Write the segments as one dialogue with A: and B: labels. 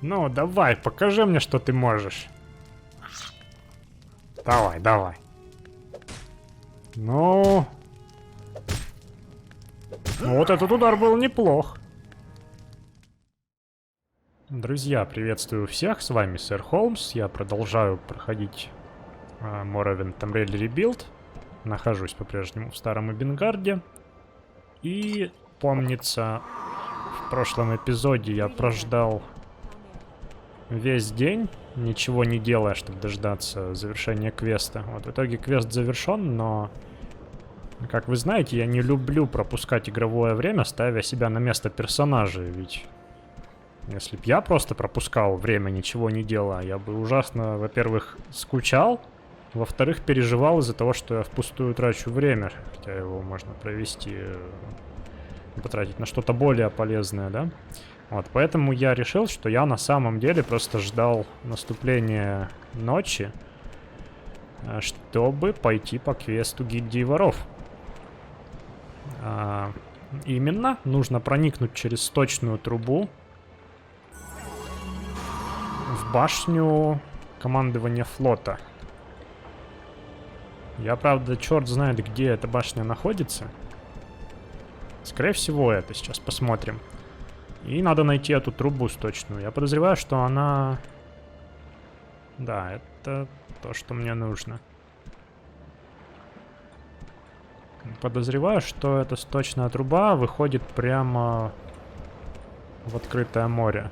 A: Ну, давай, покажи мне, что ты можешь. Давай, давай. Ну... Вот этот удар был неплох. Друзья, приветствую всех, с вами Сэр Холмс. Я продолжаю проходить Morrowind Tomb Raider Rebuild. Нахожусь по-прежнему в Старом Эбенгарде. И, помнится, в прошлом эпизоде я прождал весь день, ничего не делая, чтобы дождаться завершения квеста. Вот в итоге квест завершен, но, как вы знаете, я не люблю пропускать игровое время, ставя себя на место персонажа, ведь если б я просто пропускал время, ничего не делая, я бы ужасно, во-первых, скучал, во-вторых, переживал из-за того, что я впустую трачу время, хотя его можно провести, потратить на что-то более полезное, да? Вот, поэтому я решил, что я на самом деле просто ждал наступления ночи, чтобы пойти по квесту гильдии воров. Именно нужно проникнуть через сточную трубу в башню командования флота. Я, правда, черт знает, где эта башня находится. Скорее всего, это сейчас посмотрим. И надо найти эту трубу сточную. Я подозреваю, что она... Да, это то, что мне нужно. Подозреваю, что эта сточная труба выходит прямо в открытое море.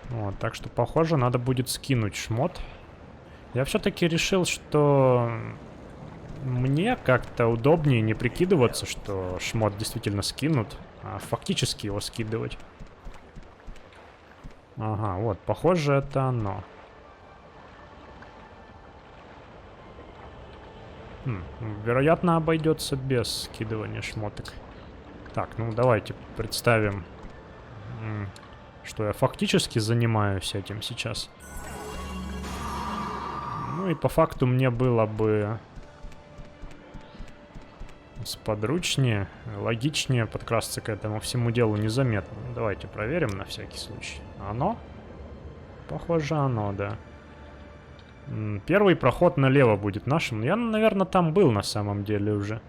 A: Вот, так что, похоже, надо будет скинуть шмот. Я все-таки решил, что... Мне как-то удобнее не прикидываться, что шмот действительно скинут, а фактически его скидывать. Ага, вот, похоже, это оно. Вероятно, обойдется без скидывания шмоток. Так, ну давайте представим, что я фактически занимаюсь этим сейчас. Ну и по факту мне было бы... сподручнее, логичнее подкрасться к этому всему делу незаметно. Давайте проверим на всякий случай. Оно? Похоже, оно, да. Первый проход налево будет нашим. Я, наверное, там был на самом деле уже.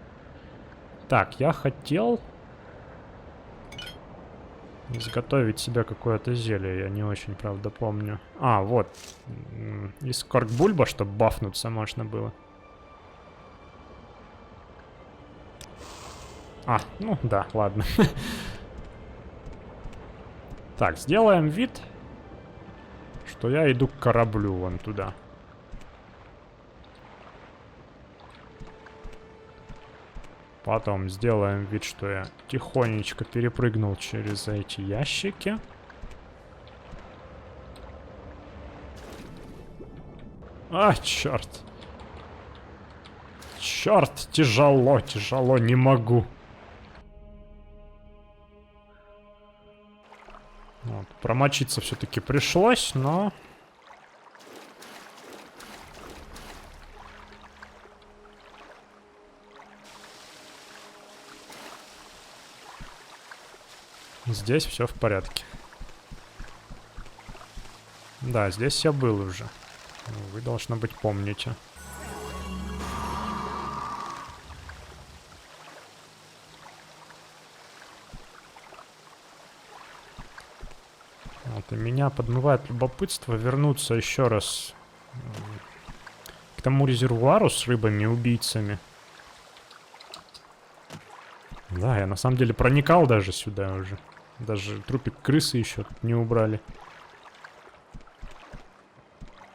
A: Так, я хотел изготовить себе какое-то зелье. Я не очень, правда, помню. А, вот. Из коркбульба, чтобы бафнуться можно было. А, ну да, ладно. Так, сделаем вид, что я иду к кораблю вон туда. Потом сделаем вид, что я тихонечко перепрыгнул через эти ящики. А, черт. Черт, тяжело, тяжело, не могу. Вот, промочиться все-таки пришлось, но... Здесь все в порядке. Да, здесь я был уже. Вы, должно быть, помните. Вот, и меня подмывает любопытство вернуться еще раз к тому резервуару с рыбами-убийцами. Да, я на самом деле проникал даже сюда уже. Даже трупик крысы еще тут не убрали.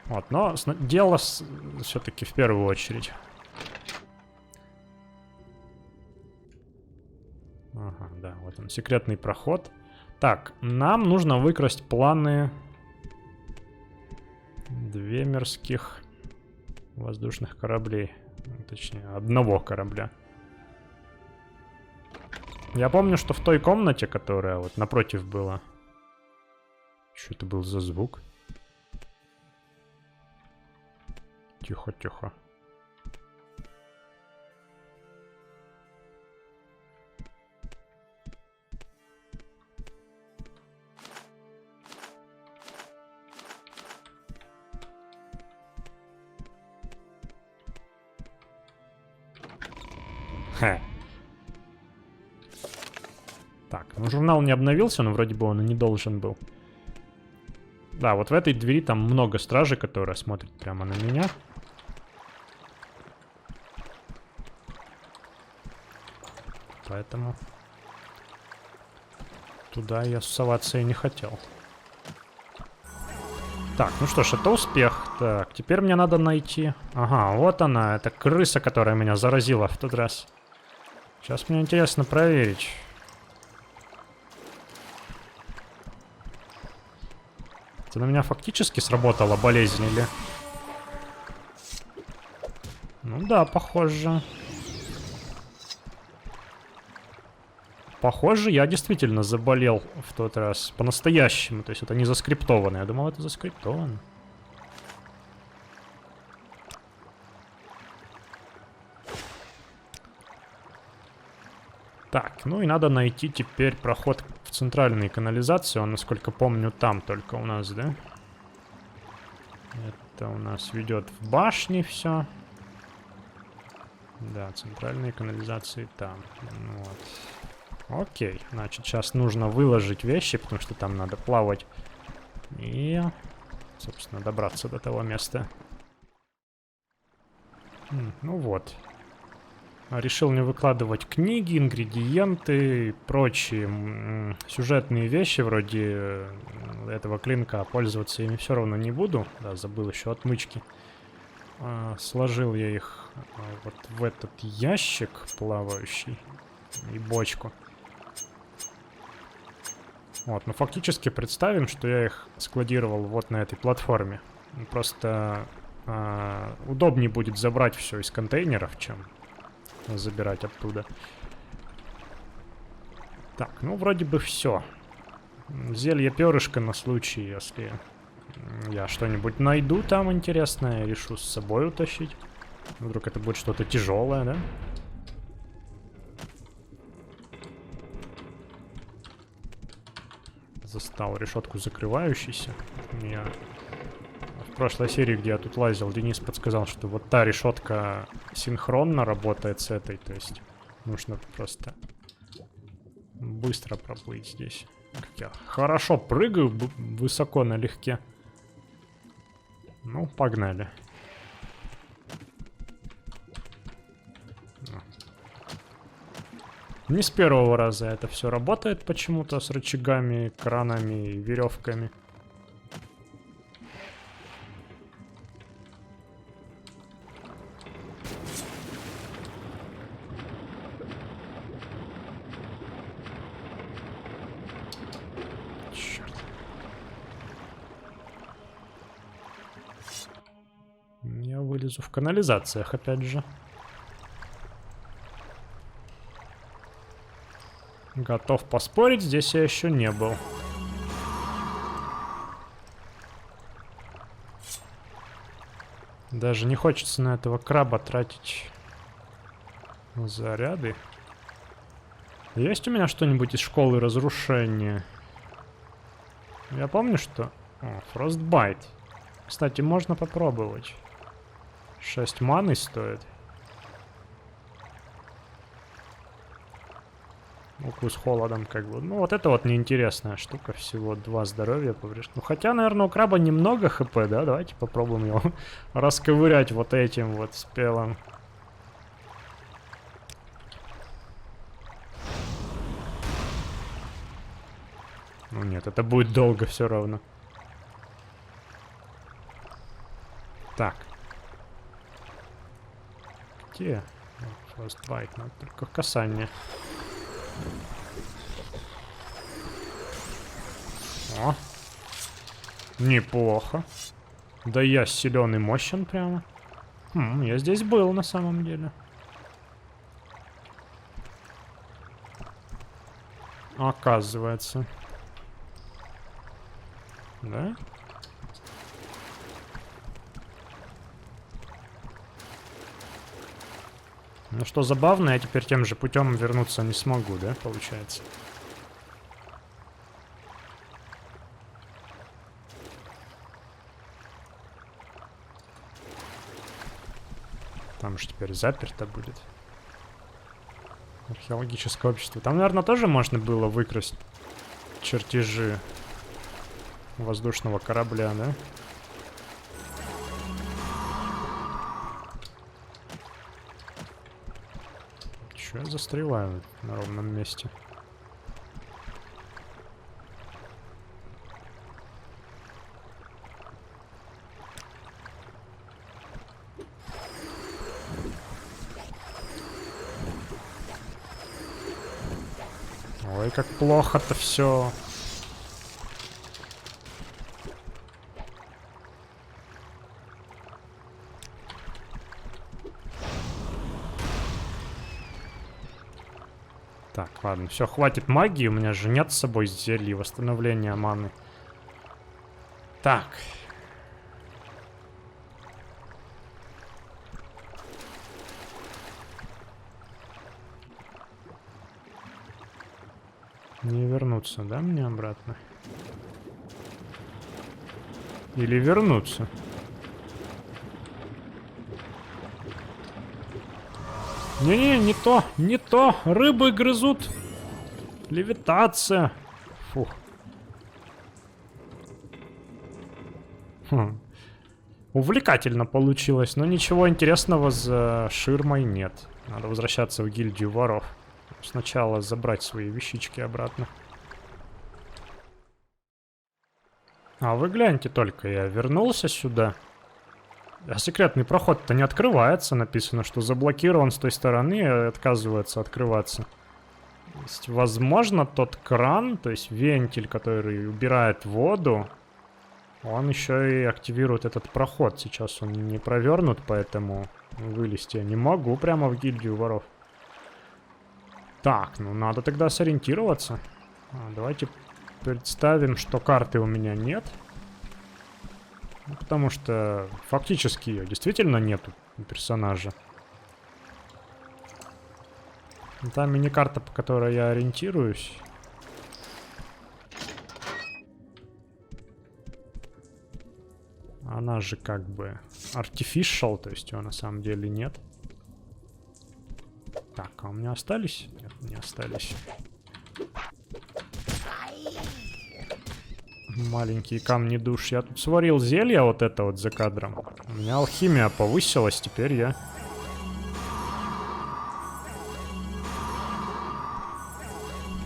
A: Вот, но дело все-таки в первую очередь. Ага, да, вот он, секретный проход. Так, нам нужно выкрасть планы двемерских воздушных кораблей. Точнее, одного корабля. Я помню, что в той комнате, которая вот напротив была... Что это был за звук? Тихо, тихо. Хе. Так, ну журнал не обновился, но вроде бы он и не должен был. Да, вот в этой двери там много стражей, которые смотрят прямо на меня. Поэтому туда я соваться и не хотел. Так, ну что ж, это успех. Так, теперь мне надо найти... Ага, вот она, это крыса, которая меня заразила в тот раз. Сейчас мне интересно проверить. Это на меня фактически сработала болезнь или... Ну да, похоже. Похоже, я действительно заболел в тот раз. По-настоящему. То есть это не заскриптовано. Я думал, это заскриптовано. Так, ну и надо найти теперь проход в центральные канализации. Он, насколько помню, там только у нас, да? Это у нас ведет в башне все. Да, центральные канализации там. Вот. Окей, значит, сейчас нужно выложить вещи, потому что там надо плавать. И, собственно, добраться до того места. Ну вот. Решил не выкладывать книги, ингредиенты и прочие сюжетные вещи вроде этого клинка. Пользоваться ими все равно не буду. Да, забыл еще отмычки. Сложил я их вот в этот ящик плавающий и бочку. Вот, ну фактически представим, что я их складировал вот на этой платформе. Просто удобнее будет забрать все из контейнеров, чем забирать оттуда. Так, ну вроде бы все. Зелье перышко на случай, если я что-нибудь найду там интересное, решу с собой утащить. Вдруг это будет что-то тяжелое, да? Застал решетку закрывающейся. Я в прошлой серии, где я тут лазил, Денис подсказал, что вот та решетка синхронно работает с этой. То есть нужно просто быстро проплыть здесь. Как я хорошо прыгаю, высоко налегке. Ну, погнали. Не с первого раза это все работает почему-то с рычагами, кранами и веревками. Черт. Я вылезу в канализациях опять же. Готов поспорить, здесь я еще не был. Даже не хочется на этого краба тратить заряды. Есть у меня что-нибудь из школы разрушения? Я помню, что... О, Frostbite. Кстати, можно попробовать. 6 маны стоит. Укус холодом, как бы. Ну, вот это вот неинтересная штука. Всего 2 здоровья повреждено. Ну, хотя, наверное, у краба немного хп, да? Давайте попробуем его расковырять вот этим вот спелом. Ну, нет, это будет долго все равно. Так. Где? Frostbite, ну, только касание. О, неплохо. Да я силен и мощен прямо. Я здесь был на самом деле. Оказывается. Да? Ну что забавно, я теперь тем же путем вернуться не смогу, да, получается? Там же теперь заперто будет. Археологическое общество. Там, наверное, тоже можно было выкрасть чертежи воздушного корабля, да? Чё я застреваю на ровном месте? Ой, как плохо-то все. Так, ладно, все, хватит магии, у меня же нет с собой зелий восстановления маны. Так. Не вернуться, да, мне обратно? Или вернуться? Не-не, не то, не то. Рыбы грызут. Левитация. Фух. Хм. Увлекательно получилось, но ничего интересного за ширмой нет. Надо возвращаться в гильдию воров. Сначала забрать свои вещички обратно. А вы гляньте только, я вернулся сюда. А секретный проход-то не открывается. Написано, что заблокирован с той стороны и отказывается открываться. То есть, возможно, тот кран, то есть вентиль, который убирает воду, он еще и активирует этот проход. Сейчас он не провернут, поэтому вылезти я не могу прямо в гильдию воров. Так, ну надо тогда сориентироваться. Давайте представим, что карты у меня нет. Ну, потому что фактически ее действительно нету у персонажа. Та мини-карта, по которой я ориентируюсь. Она же как бы artificial, то есть ее на самом деле нет. Так, а у меня остались? Нет, не остались. Маленькие камни душ. Я тут сварил зелье вот это вот за кадром. У меня алхимия повысилась, теперь я...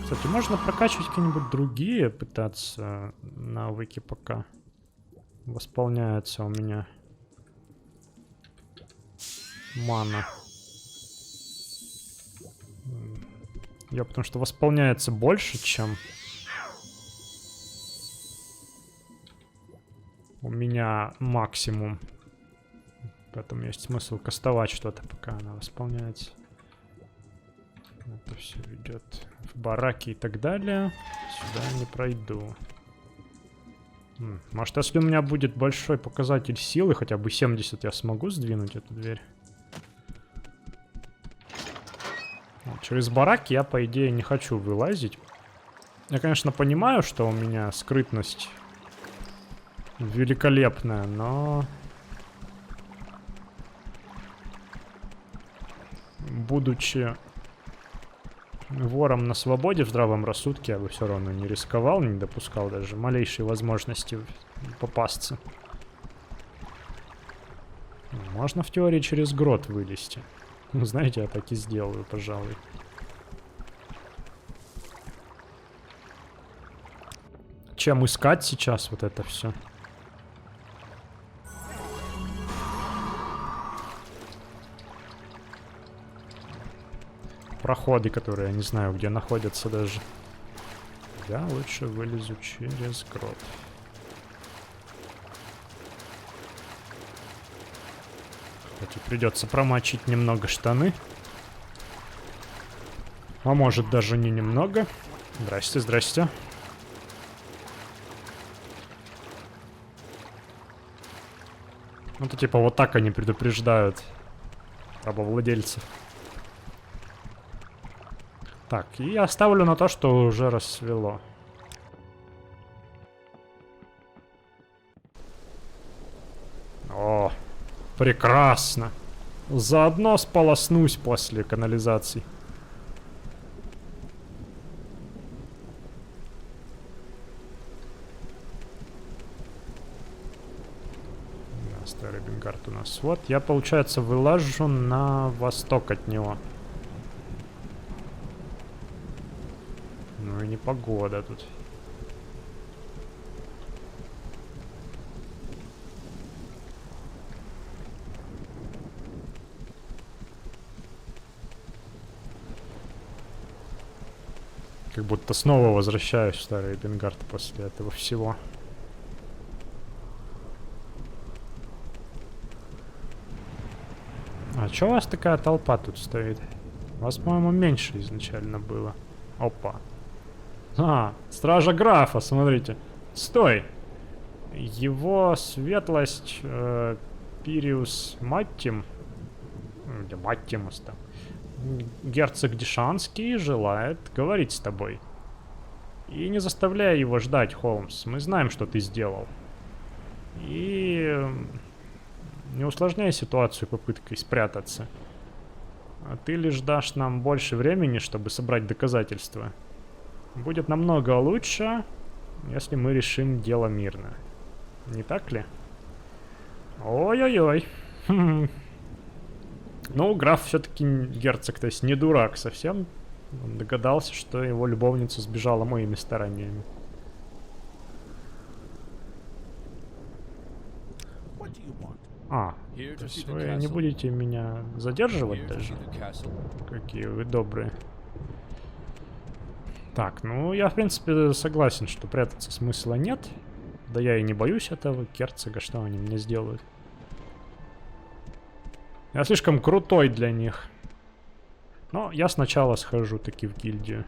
A: Кстати, можно прокачивать какие-нибудь другие, пытаться навыки пока. Восполняется у меня мана. Потому что восполняется больше, чем у меня максимум. Поэтому есть смысл кастовать что-то, пока она восполняется. Это все ведет в бараки и так далее. Сюда не пройду. Может, если у меня будет большой показатель силы, хотя бы 70, я смогу сдвинуть эту дверь. Вот, через бараки я, по идее, не хочу вылазить. Я, конечно, понимаю, что у меня скрытность великолепная, но... Будучи вором на свободе, в здравом рассудке, я бы все равно не рисковал, не допускал даже малейшей возможности попасться. Можно в теории через грот вылезти. Ну, знаете, я так и сделаю, пожалуй. Чем искать сейчас вот это все? Проходы, которые я не знаю, где находятся даже. Я лучше вылезу через грот. Кстати, придется промочить немного штаны. А может даже не немного. Здрасте, здрасте. Ну, типа вот так они предупреждают рабовладельцев. Так, и я оставлю на то, что уже рассвело. О, прекрасно. Заодно сполоснусь после канализации. старый Бенгард у нас? Вот, я, получается, вылажу на восток от него. Ну и непогода тут. Как будто снова возвращаюсь в старый Бенгард после этого всего. А чё у вас такая толпа тут стоит? Вас, по-моему, меньше изначально было. Опа. А, стража графа, смотрите. Стой! Его светлость Пириус Маттим, где Маттимус там, герцог Дишанский желает говорить с тобой. И не заставляй его ждать, Холмс. Мы знаем, что ты сделал. И не усложняй ситуацию попыткой спрятаться. А ты лишь дашь нам больше времени, чтобы собрать доказательства. Будет намного лучше, если мы решим дело мирно. Не так ли? Ой-ой-ой. Ну, граф все-таки герцог, то есть не дурак совсем. Он догадался, что его любовница сбежала моими стараниями. А, то есть вы не будете меня задерживать даже? Какие вы добрые. Так, ну я в принципе согласен, что прятаться смысла нет. Да я и не боюсь этого герцога, что они мне сделают. Я слишком крутой для них. Но я сначала схожу таки в гильдию.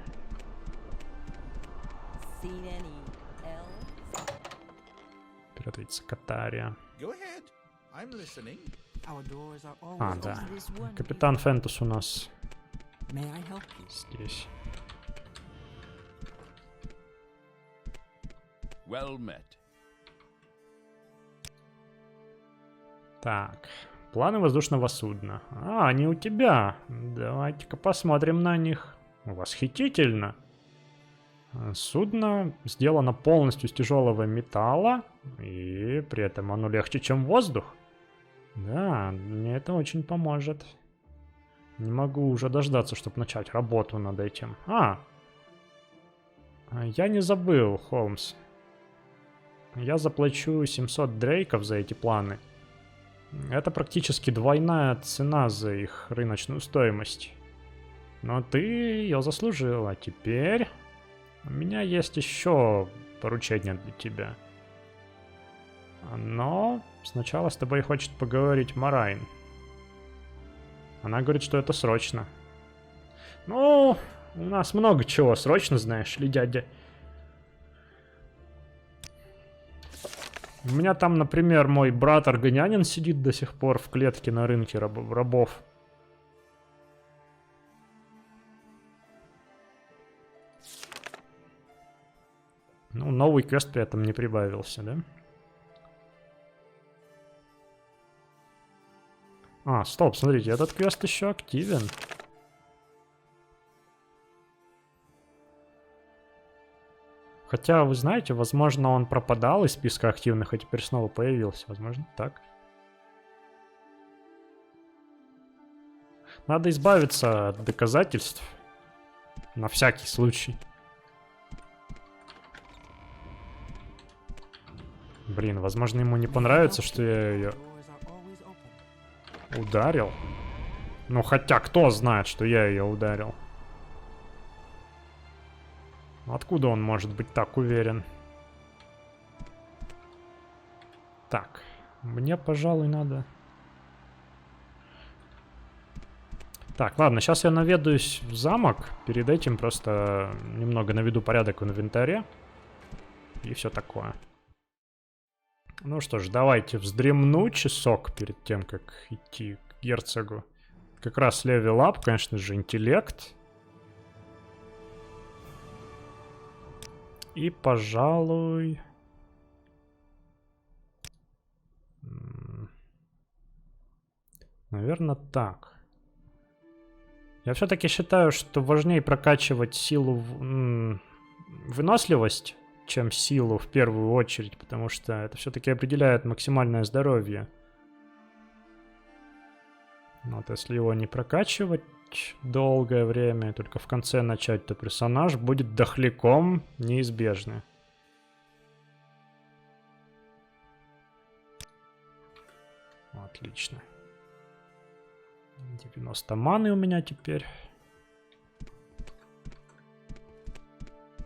A: Прятается Катария. А, да. Капитан Фентус у нас здесь. Так. Планы воздушного судна. А, они у тебя. Давайте-ка посмотрим на них. Восхитительно. Судно сделано полностью из тяжелого металла. И при этом оно легче, чем воздух. Да, мне это очень поможет. Не могу уже дождаться, чтобы начать работу над этим. Я не забыл, Холмс. Я заплачу 700 дрейков за эти планы. Это практически двойная цена за их рыночную стоимость. Но ты ее заслужил, а теперь у меня есть еще поручение для тебя. Но сначала с тобой хочет поговорить Марайн. Она говорит, что это срочно. Ну, у нас много чего срочно, знаешь ли, дядя. У меня там, например, мой брат-органянин сидит до сих пор в клетке на рынке рабов. Ну, новый квест при этом не прибавился, да? А, стоп, смотрите, этот квест еще активен. Хотя, вы знаете, возможно, он пропадал из списка активных, а теперь снова появился. Возможно, так. Надо избавиться от доказательств. На всякий случай. Блин, возможно, ему не понравится, что я ее ударил. Ну, хотя, кто знает, что я ее ударил? Откуда он может быть так уверен? Так, мне, пожалуй, надо... Так, ладно, сейчас я наведаюсь в замок. Перед этим просто немного наведу порядок в инвентаре. И все такое. Ну что ж, давайте вздремну часок перед тем, как идти к герцогу. Как раз левел-ап, конечно же, интеллект. И, пожалуй... Наверное, так. Я все-таки считаю, что важнее прокачивать силу, выносливость, чем силу в первую очередь, потому что это все-таки определяет максимальное здоровье. Вот если его не прокачивать долгое время, только в конце начать, то персонаж будет дохляком неизбежно. Отлично. 90 маны у меня теперь.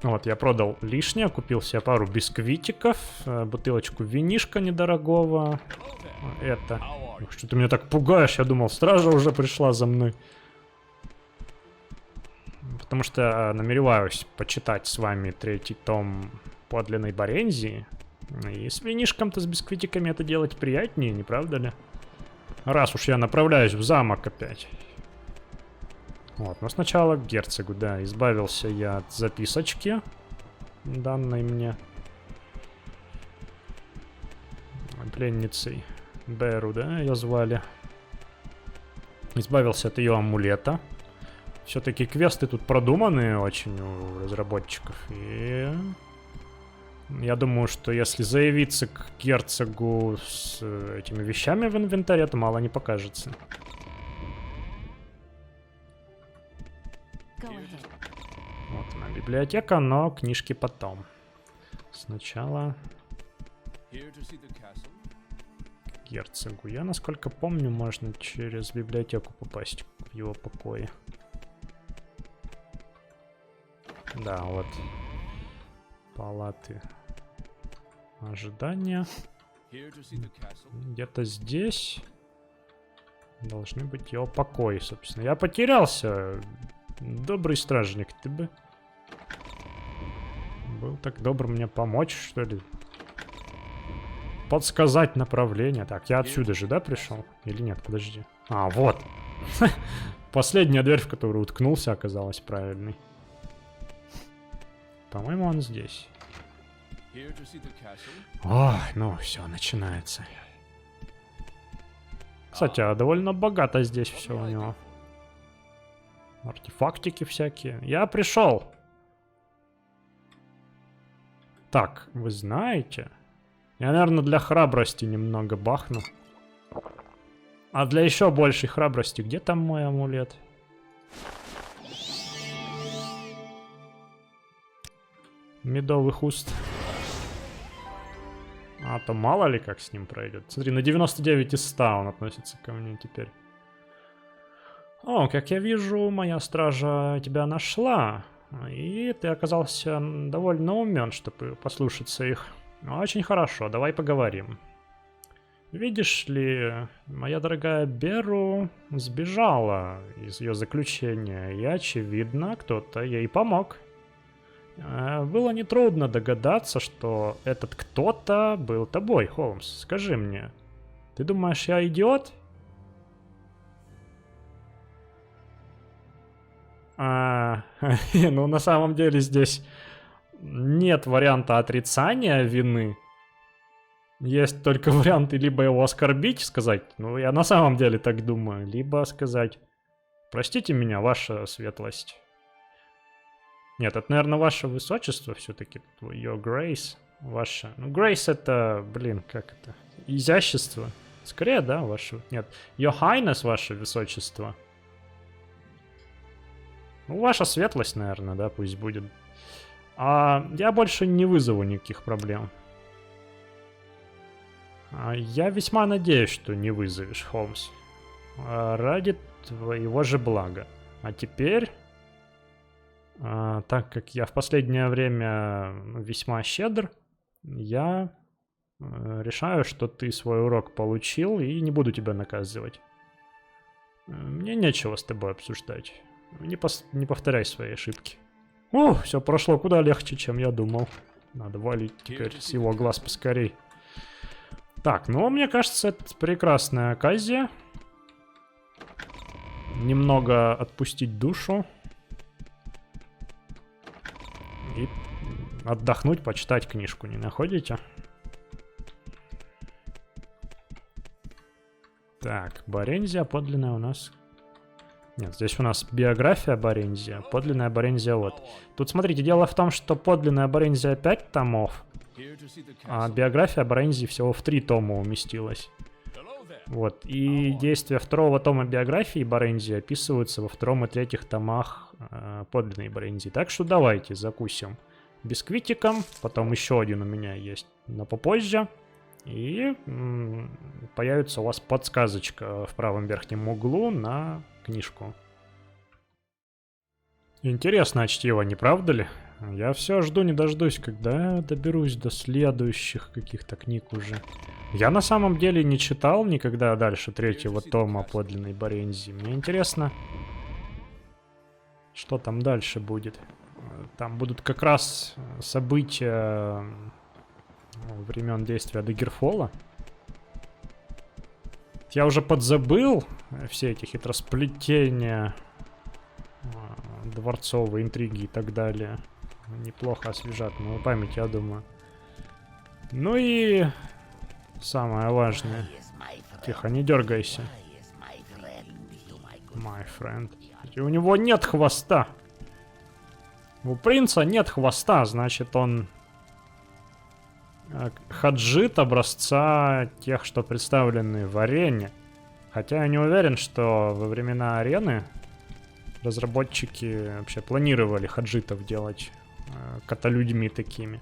A: Вот, я продал лишнее, купил себе пару бисквитиков, бутылочку винишка недорогого. Это... Что ты меня так пугаешь? Я думал, стража уже пришла за мной. Потому что намереваюсь почитать с вами 3-й том подлинной Борензии. И с винишком-то, с бисквитиками это делать приятнее, не правда ли? Раз уж я направляюсь в замок опять. Вот, но сначала к герцогу, да. Избавился я от записочки, данной мне пленницей Беру, да, ее звали. Избавился от ее амулета. Все-таки квесты тут продуманные очень у разработчиков. И я думаю, что если заявиться к герцогу с этими вещами в инвентаре, то мало не покажется. Вот она, библиотека, но книжки потом. Сначала к герцогу. Я, насколько помню, можно через библиотеку попасть в его покои. Да, вот. Палаты ожидания. Где-то здесь должны быть его покои, собственно. Я потерялся. Добрый стражник, ты бы был так добр мне помочь, что ли? Подсказать направление. Так, я отсюда же, да, пришел? Или нет? Подожди. А, вот. Последняя дверь, в которую уткнулся, оказалась правильной. По-моему, он здесь. Ой, ну все, начинается. Кстати, а довольно богато здесь все у него. Артефактики всякие. Я пришел. Так, вы знаете... Я, наверное, для храбрости немного бахну. А для еще большей храбрости, где там мой амулет? Медовых уст. А то мало ли как с ним пройдет. Смотри, на 99 из 100 он относится ко мне теперь. О, как я вижу, моя стража тебя нашла. И ты оказался довольно умен, чтобы послушаться их. Очень хорошо, давай поговорим. Видишь ли, моя дорогая Беру сбежала из ее заключения, и, очевидно, кто-то ей помог. Было нетрудно догадаться, что этот кто-то был тобой, Холмс. Скажи мне, ты думаешь, я идиот? Ну, на самом деле здесь нет варианта отрицания вины. Есть только варианты либо его оскорбить, сказать, ну, я на самом деле так думаю, либо сказать, простите меня, ваша светлость. Нет, это, наверное, ваше высочество все-таки, your grace, ваше. Ну, grace это, блин, как это, изящество. Скорее, да, ваше, нет, your highness, ваше высочество. Ну, ваша светлость, наверное, да, пусть будет. А я больше не вызову никаких проблем. Я весьма надеюсь, что не вызовешь, Холмс. Ради твоего же блага. А теперь, так как я в последнее время весьма щедр, я решаю, что ты свой урок получил и не буду тебя наказывать. Мне нечего с тобой обсуждать. Не повторяй свои ошибки. Все прошло куда легче, чем я думал. Надо валить теперь с его глаз поскорей. Так, ну, мне кажется, это прекрасная оказия. Немного отпустить душу. И отдохнуть, почитать книжку, не находите? Так, Борензия подлинная у нас... Нет, здесь у нас биография Борензия, подлинная Борензия вот. Тут, смотрите, дело в том, что подлинная Борензия 5 томов, а биография Борензии всего в 3 тома уместилась. Вот. И действия второго тома биографии Борензи описываются во втором и третьих томах подлинной Борензи. Так что давайте закусим бисквитиком. Потом еще один у меня есть, но попозже. И появится у вас подсказочка в правом верхнем углу на книжку. Интересное чтиво, не правда ли? Я все жду не дождусь, когда я доберусь до следующих каких-то книг уже. Я на самом деле не читал никогда дальше третьего тома подлинной Борензи. Мне интересно, что там дальше будет. Там будут как раз события времен действия Дагерфола. Я уже подзабыл все эти хитросплетения, дворцовые интриги и так далее. Неплохо освежат мою память, я думаю. Ну и самое важное. Тихо, не дергайся. My friend. И у него нет хвоста. У принца нет хвоста, значит он хаджит образца тех, что представлены в арене. Хотя я не уверен, что во времена арены разработчики вообще планировали хаджитов делать каталюдьми такими.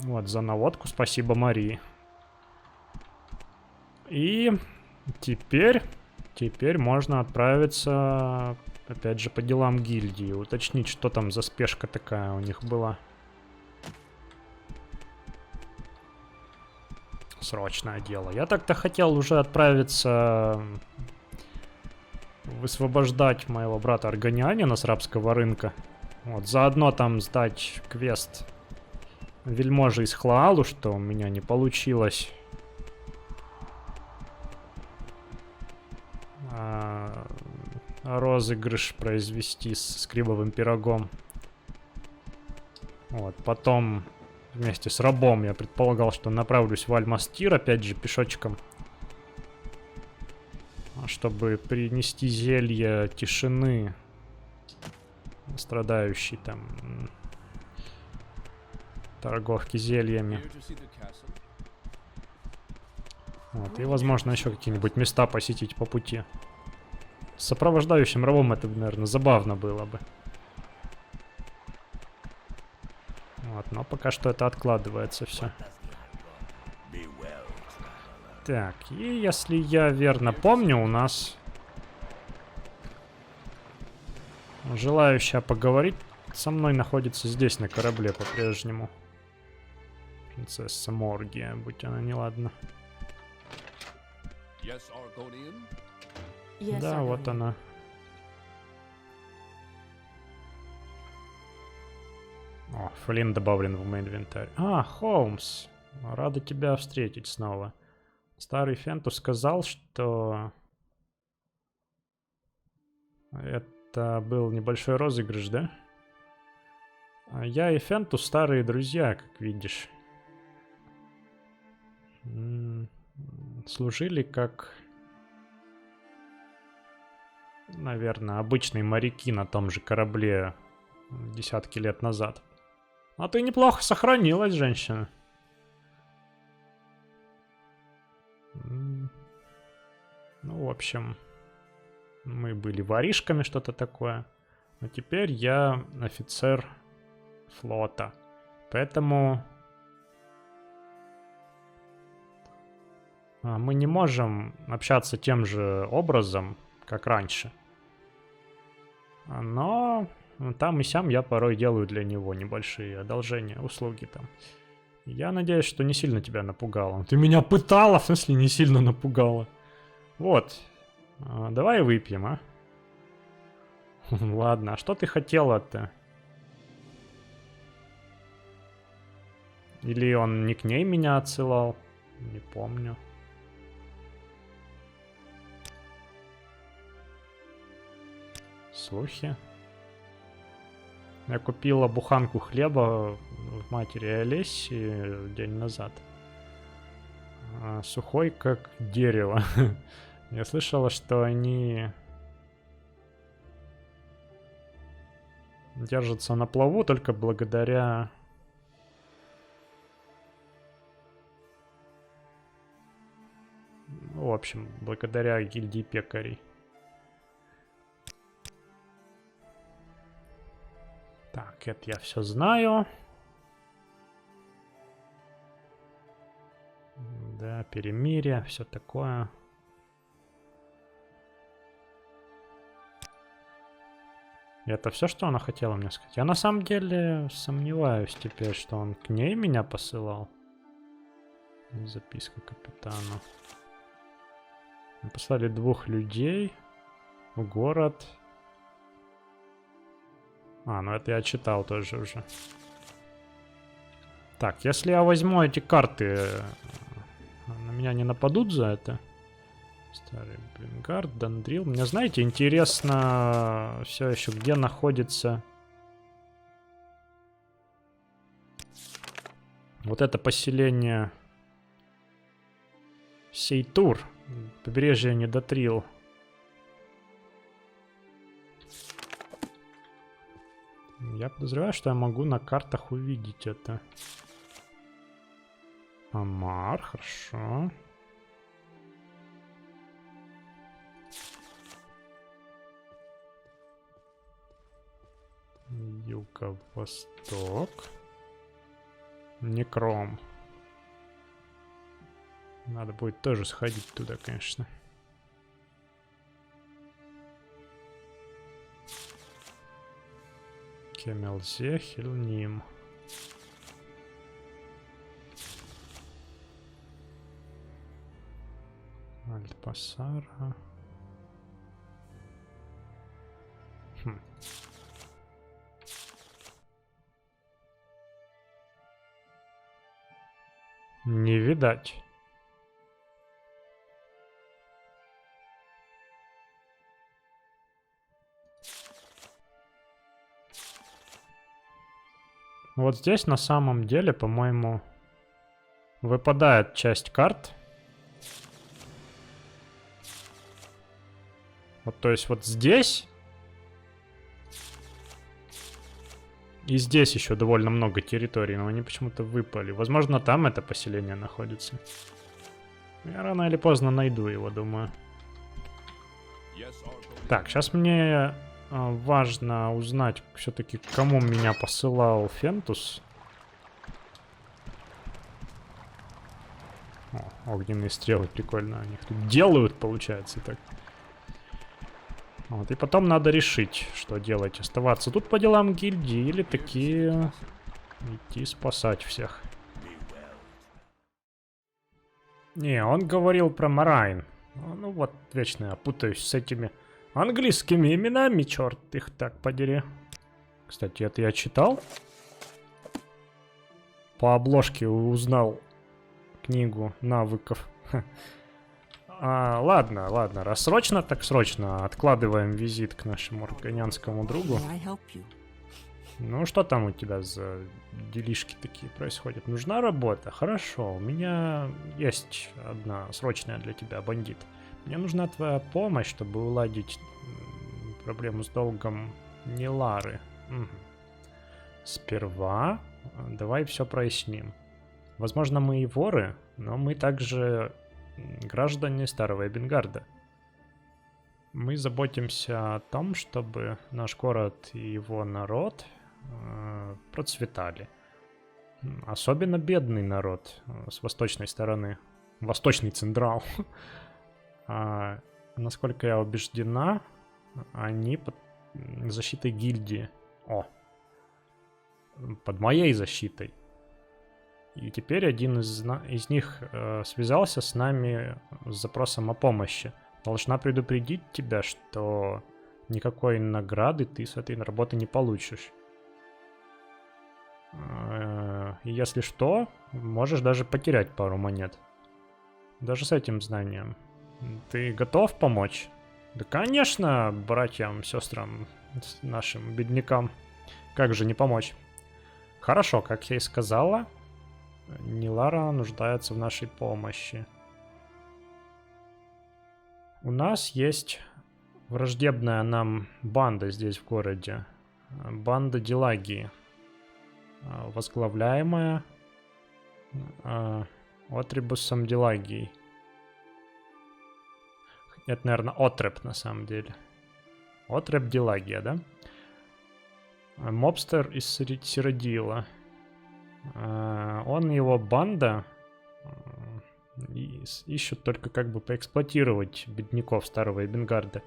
A: Вот, за наводку спасибо Марии. И теперь можно отправиться опять же по делам гильдии. Уточнить, что там за спешка такая у них была. Срочное дело. Я так-то хотел уже отправиться высвобождать моего брата Аргонянина с рабского рынка. Вот, заодно там сдать квест вельможи из Хлаалу, что у меня не получилось. Розыгрыш произвести с крибовым пирогом. Вот, потом вместе с рабом я предполагал, что направлюсь в Альмастир, опять же, пешочком. Чтобы принести зелье тишины страдающей там торговки зельями. Вот, и, возможно, еще какие-нибудь места посетить по пути. С сопровождающим рабом это, наверное, забавно было бы. Вот, но пока что это откладывается все. Так, и если я верно помню, у нас желающая поговорить со мной находится здесь, на корабле, по-прежнему. Принцесса Моргия, будь она неладна. Да, вот она. О, Флинн добавлен в мой инвентарь. А, Холмс. Рада тебя встретить снова. Старый Фентус сказал, что это был небольшой розыгрыш, да? Я и Фентус старые друзья, как видишь. Служили как, наверное, обычные моряки на том же корабле десятки лет назад. А ты неплохо сохранилась, женщина. Ну, в общем, мы были воришками, что-то такое. Но теперь я офицер флота. Поэтому мы не можем общаться тем же образом, как раньше. Но там и сям я порой делаю для него небольшие одолжения, услуги там. Я надеюсь, что не сильно тебя напугало. Ты меня пытала, в смысле не сильно напугала. Вот. Давай выпьем, а? Ладно, а что ты хотела-то? Или он не к ней меня отсылал? Не помню. Слухи. Я купила буханку хлеба в матери Олеси день назад. Сухой, как дерево. Я слышала, что они держатся на плаву только благодаря общем, благодаря гильдии пекарей. Так, это я все знаю. Да, перемирие, все такое. И это все, что она хотела мне сказать. Я на самом деле сомневаюсь теперь, что он к ней меня посылал. Записка капитану. Мы послали 2 людей в город. А, ну это я читал тоже уже. Так, если я возьму эти карты, на меня не нападут за это? Старый Бенгард, Дандрил. Мне, знаете, интересно все еще, где находится вот это поселение Сейтур. Побережье Недотрил. Я подозреваю, что я могу на картах увидеть это. Амар, хорошо. Юго-восток. Некром. Надо будет тоже сходить туда, конечно. Кемелзе, Хильним. Альпасара. Не видать. Вот здесь на самом деле, по-моему, выпадает часть карт. Вот, то есть вот здесь и здесь еще довольно много территорий, но они почему-то выпали. Возможно, там это поселение находится. Я рано или поздно найду его, думаю. Так, сейчас мне важно узнать все-таки, к кому меня посылал Фентус. О, огненные стрелы, прикольно. Они их тут делают, получается, так. Вот, и потом надо решить, что делать. Оставаться тут по делам гильдии или такие идти спасать всех. Не, он говорил про Марайн. Ну вот, вечно я путаюсь с этими английскими именами, черт их так подери. Кстати, это я читал. По обложке узнал книгу навыков. Ладно, раз срочно, так срочно. Откладываем визит к нашему аргонянскому другу. Ну, что там у тебя за делишки такие происходят? Нужна работа? Хорошо, у меня есть одна срочная для тебя, бандит. Мне нужна твоя помощь, чтобы уладить проблему с долгом Нилары. Угу. Сперва давай все проясним. Возможно, мы и воры, но мы также граждане Старого Эбенгарда. Мы заботимся о том, чтобы наш город и его народ процветали. Особенно бедный народ с восточной стороны. Восточный Централ. Насколько я убеждена, они под защитой гильдии. Под моей защитой. И теперь один из них связался с нами с запросом о помощи. Должна предупредить тебя, что никакой награды ты с этой работы не получишь. И если что, можешь даже потерять пару монет. Даже с этим знанием. Ты готов помочь? Да, конечно, братьям, сестрам, нашим беднякам. Как же не помочь? Хорошо, как я и сказала, Нилара нуждается в нашей помощи. У нас есть враждебная нам банда здесь в городе. Банда Дилагии. Возглавляемая Отрибусом Дилагией. Это, наверное, Отреп на самом деле. Отреп Дилагия, да? Мобстер из Сиродила. Он и его банда ищут только как бы поэксплуатировать бедняков старого Эбенгарда.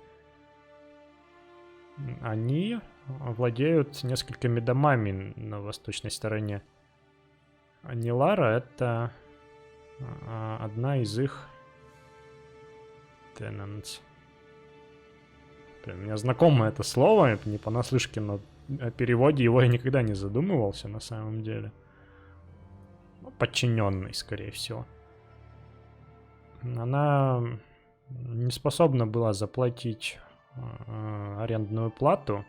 A: Они владеют несколькими домами на восточной стороне. А Нилара — это одна из их tenants. Блин, у меня знакомое это слово, это не понаслышке, но о переводе его я никогда не задумывался на самом деле. Подчиненный, скорее всего. Она не способна была заплатить арендную плату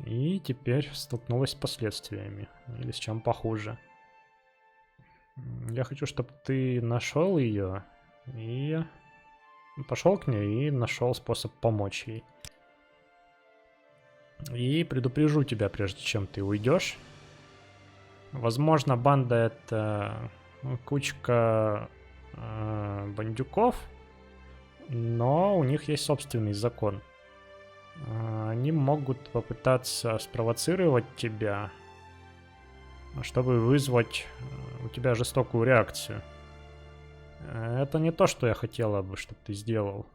A: и теперь столкнулась с последствиями, или с чем похуже. Я хочу, чтобы ты нашел ее и пошел к ней и нашел способ помочь ей. И предупрежу тебя, прежде чем ты уйдешь. Возможно, банда — это кучка бандюков, но у них есть собственный закон. Они могут попытаться спровоцировать тебя, чтобы вызвать у тебя жестокую реакцию. Это не то, что я хотела бы, чтобы ты сделал.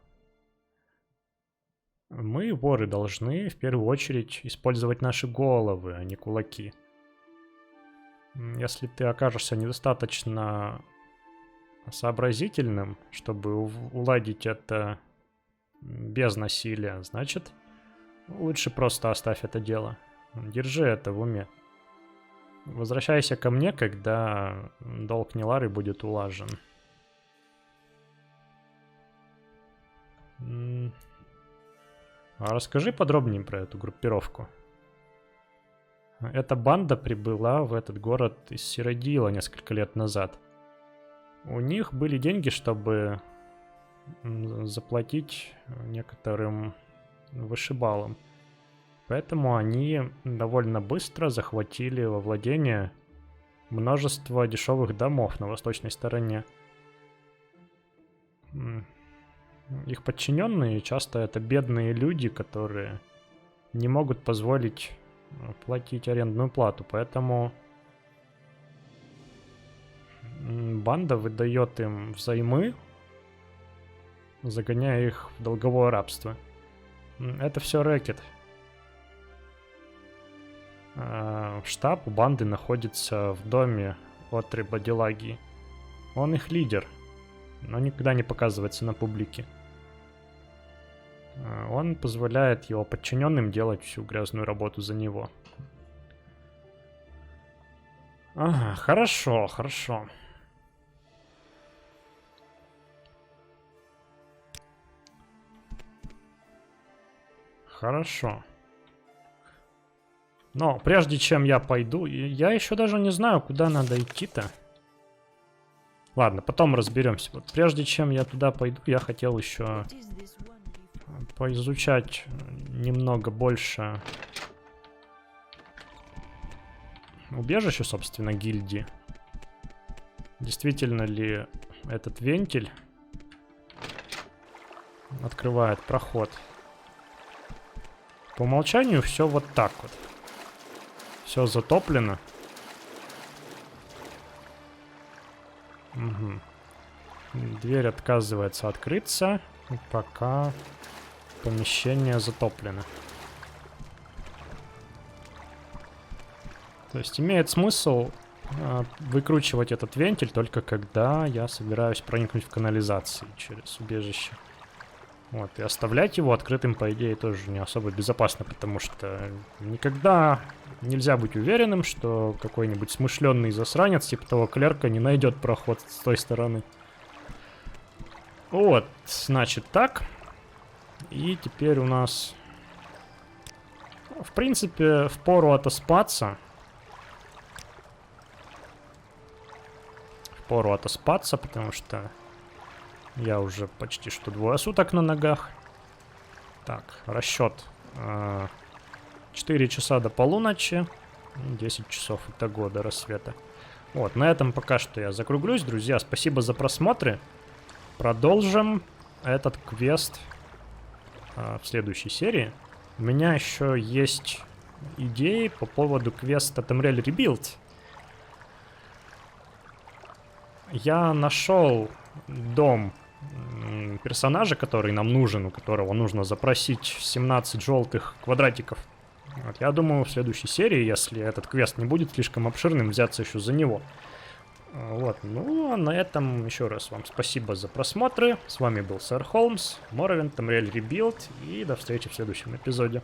A: Мы, воры, должны в первую очередь использовать наши головы, а не кулаки. Если ты окажешься недостаточно сообразительным, чтобы уладить это без насилия, значит, лучше просто оставь это дело. Держи это в уме. Возвращайся ко мне, когда долг Нилары будет улажен. А расскажи подробнее про эту группировку. Эта банда прибыла в этот город из Сиродила несколько лет назад. У них были деньги, чтобы заплатить некоторым вышибалам. Поэтому они довольно быстро захватили во владение множество дешевых домов на восточной стороне. Их подчиненные часто это бедные люди, которые не могут позволить платить арендную плату, поэтому банда выдает им взаймы, загоняя их в долговое рабство. Это все рэкет. Штаб у банды находится в доме Отреба Дилагии. Он их лидер, но никогда не показывается на публике. Он позволяет его подчиненным делать всю грязную работу за него. Ага, хорошо, хорошо. Хорошо. Но прежде чем я пойду, я еще даже не знаю, куда надо идти-то. Ладно, потом разберемся. Вот прежде чем я туда пойду, я хотел еще поизучать немного больше убежище, собственно, гильдии. Действительно ли этот вентиль открывает проход? По умолчанию все вот так вот. Все затоплено. Угу. Дверь отказывается открыться, пока помещение затоплено. То есть имеет смысл выкручивать этот вентиль только когда я собираюсь проникнуть в канализацию через убежище. Вот, и оставлять его открытым, по идее, тоже не особо безопасно, потому что никогда нельзя быть уверенным, что какой-нибудь смышленный засранец, типа того клерка, не найдет проход с той стороны. Вот, значит так. И теперь у нас, в принципе, впору отоспаться. Впору отоспаться, потому что я уже почти что 2 суток на ногах. Так, расчет. 4 часа до полуночи. 10 часов итого до рассвета. Вот, на этом пока что я закруглюсь, друзья. Спасибо за просмотры. Продолжим этот квест в следующей серии. У меня еще есть идеи по поводу квеста Temrael Rebuild. Я нашел дом персонажа, который нам нужен, у которого нужно запросить 17 желтых квадратиков. Вот, я думаю, в следующей серии, если этот квест не будет слишком обширным, взяться еще за него. Вот, ну а на этом еще раз вам спасибо за просмотры. С вами был Сэр Холмс, Morrowind, Temrael Rebuild, и до встречи в следующем эпизоде.